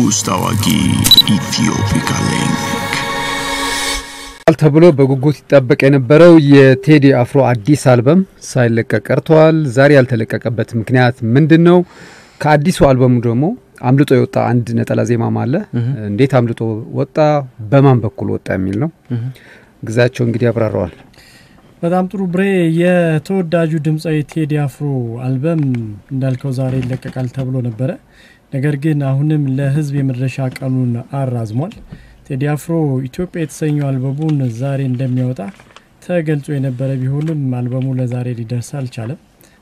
ንጉስ ታዋቂ ኢትዮፒካ ሊንክ ተብሎ በጉጉት ይጠበቅ የነበረው የቴዲ አፍሮ አዲስ አልበም ሳይለቀቅ ቀርቷል። ዛሬ ያልተለቀቀበት ምክንያት ምንድነው? ከአዲሱ አልበሙ ደግሞ አምልጦ የወጣ አንድ ነጠላ ዜማም አለ። እንዴት አምልጦ ወጣ፣ በማን በኩል ወጣ የሚል ነው። ግዛቸው እንግዲህ ያብራራዋል። በጣም ጥሩ ብሬ። የተወዳጁ ድምጻዊ ቴዲ አፍሮ አልበም እንዳልከው ዛሬ ይለቀቃል ተብሎ ነበር። ነገር ግን አሁንም ለህዝብ የመድረሻ ቀኑን አራዝሟል። ቴዲ አፍሮ ኢትዮጵያ የተሰኘው አልበሙን ዛሬ እንደሚያወጣ ተገልጾ የነበረ ቢሆንም አልበሙ ለዛሬ ሊደርስ አልቻለም።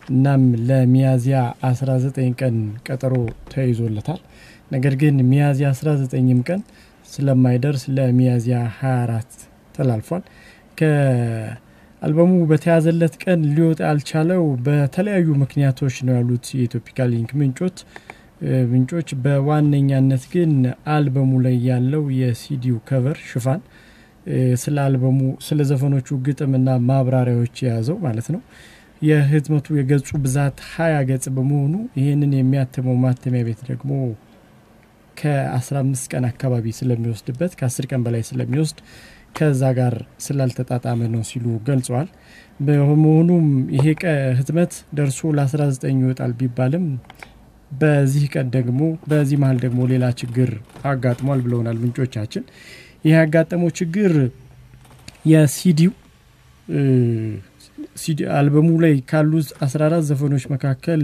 እናም ለሚያዚያ 19 ቀን ቀጠሮ ተይዞለታል። ነገር ግን ሚያዚያ 19ም ቀን ስለማይደርስ ለሚያዚያ 24 ተላልፏል። ከአልበሙ በተያዘለት ቀን ሊወጣ ያልቻለው በተለያዩ ምክንያቶች ነው ያሉት የኢትዮፒካ ሊንክ ምንጮች በዋነኛነት ግን አልበሙ ላይ ያለው የሲዲው ከቨር ሽፋን ስለ አልበሙ ስለ ዘፈኖቹ ግጥምና ማብራሪያዎች የያዘው ማለት ነው። የህትመቱ የገጹ ብዛት 20 ገጽ በመሆኑ ይሄንን የሚያተመው ማተሚያ ቤት ደግሞ ከ15 ቀን አካባቢ ስለሚወስድበት ከ10 ቀን በላይ ስለሚወስድ ከዛ ጋር ስላልተጣጣመ ነው ሲሉ ገልጸዋል። በመሆኑም ይሄ ህትመት ደርሶ ለ19 ይወጣል ቢባልም በዚህ ቀን ደግሞ በዚህ መሃል ደግሞ ሌላ ችግር አጋጥሟል ብለውናል ምንጮቻችን። ይሄ ያጋጠመው ችግር የሲዲ አልበሙ ላይ ካሉት 14 ዘፈኖች መካከል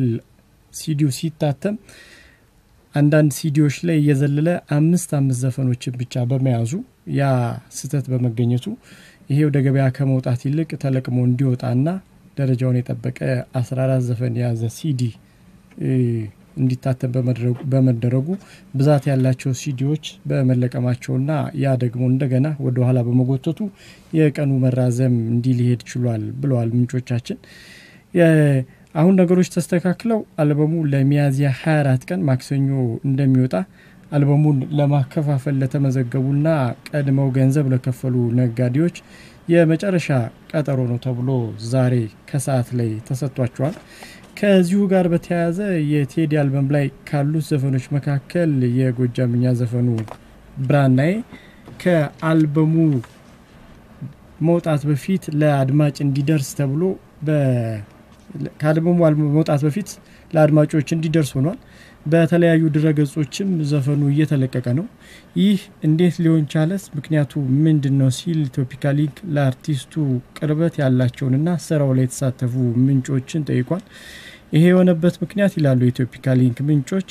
ሲዲው ሲታተም አንዳንድ ሲዲዎች ላይ የዘለለ 5 ዘፈኖችን ብቻ በመያዙ ያ ስተት በመገኘቱ ይሄ ወደ ገበያ ከመውጣት ይልቅ ተለቅሞ እንዲወጣና ደረጃውን የጠበቀ 14 ዘፈን የያዘ ሲዲ እንዲታተም በመደረጉ ብዛት ያላቸው ሲዲዎች በመለቀማቸውና ያ ደግሞ እንደገና ወደ ኋላ በመጎተቱ የቀኑ መራዘም እንዲሊሄድ ችሏል ብለዋል ምንጮቻችን። አሁን ነገሮች ተስተካክለው አልበሙ ለሚያዚያ 24 ቀን ማክሰኞ እንደሚወጣ አልበሙን ለማከፋፈል ለተመዘገቡና ቀድመው ገንዘብ ለከፈሉ ነጋዴዎች የመጨረሻ ቀጠሮ ነው ተብሎ ዛሬ ከሰዓት ላይ ተሰጥቷቸዋል። ከዚሁ ጋር በተያያዘ የቴዲ አልበም ላይ ካሉት ዘፈኖች መካከል የጎጃምኛ ዘፈኑ ብራናዬ ከአልበሙ መውጣት በፊት ለአድማጭ እንዲደርስ ተብሎ ከአልበሙ መውጣት በፊት ለአድማጮች እንዲደርስ ሆኗል። በተለያዩ ድረገጾችም ዘፈኑ እየተለቀቀ ነው። ይህ እንዴት ሊሆን ቻለስ? ምክንያቱ ምንድነው ሲል ኢትዮፒካ ሊንክ ለአርቲስቱ ቅርበት ያላቸውንና ስራው ላይ የተሳተፉ ምንጮችን ጠይቋል። ይሄ የሆነበት ምክንያት ይላሉ የኢትዮፒካ ሊንክ ምንጮች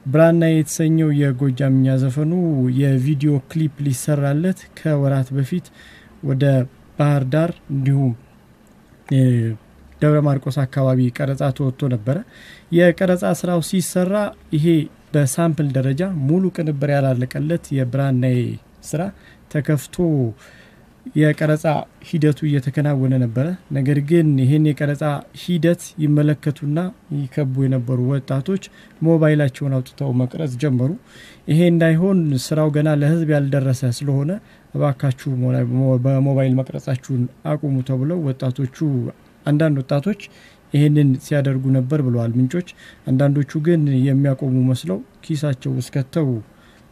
ብራናዬ የተሰኘው የጎጃምኛ ዘፈኑ የቪዲዮ ክሊፕ ሊሰራለት ከወራት በፊት ወደ ባህር ዳር እንዲሁም ደብረ ማርቆስ አካባቢ ቀረጻ ተወጥቶ ነበር። የቀረጻ ስራው ሲሰራ ይሄ በሳምፕል ደረጃ ሙሉ ቅንብር ያላለቀለት የብራናዬ ስራ ተከፍቶ የቀረጻ ሂደቱ እየተከናወነ ነበር። ነገር ግን ይሄን የቀረጻ ሂደት ይመለከቱና ይከቡ የነበሩ ወጣቶች ሞባይላቸውን አውጥተው መቅረጽ ጀመሩ። ይሄ እንዳይሆን ስራው ገና ለህዝብ ያልደረሰ ስለሆነ እባካችሁ በሞባይል መቅረጻችሁን አቁሙ ተብለው አንዳንድ ወጣቶች ይሄንን ሲያደርጉ ነበር ብለዋል ምንጮች። አንዳንዶቹ ግን የሚያቆሙ መስለው ኪሳቸው ውስጥ ከተው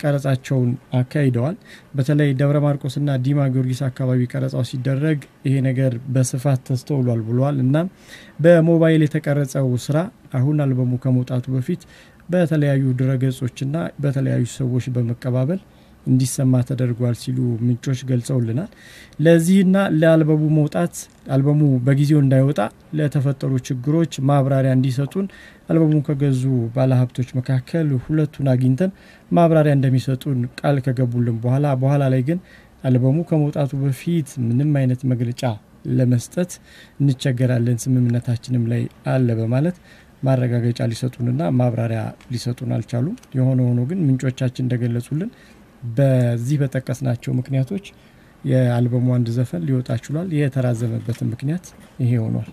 ቀረጻቸውን አካሂደዋል። በተለይ ደብረ ማርቆስና ዲማ ጊዮርጊስ አካባቢ ቀረጻው ሲደረግ ይሄ ነገር በስፋት ተስተውሏል ብለዋል። እና በሞባይል የተቀረጸው ስራ አሁን አልበሙ ከመውጣቱ በፊት በተለያዩ ድረገጾችና በተለያዩ ሰዎች በመቀባበል እንዲሰማ ተደርጓል ሲሉ ምንጮች ገልጸውልናል። ለዚህና ለአልበሙ መውጣት አልበሙ በጊዜው እንዳይወጣ ለተፈጠሩ ችግሮች ማብራሪያ እንዲሰጡን አልበሙን ከገዙ ባለሀብቶች መካከል ሁለቱን አግኝተን ማብራሪያ እንደሚሰጡን ቃል ከገቡልን በኋላ ላይ ግን አልበሙ ከመውጣቱ በፊት ምንም አይነት መግለጫ ለመስጠት እንቸገራለን ስምምነታችንም ላይ አለ በማለት ማረጋገጫ ሊሰጡንና ማብራሪያ ሊሰጡን አልቻሉም። የሆነ ግን ምንጮቻችን እንደገለጹልን በዚህ በተጠቀስናቸው ምክንያቶች የአልበሙ አንድ ዘፈን ሊወጣ ችሏል። የተራዘመበት ምክንያት ይሄ ሆኗል።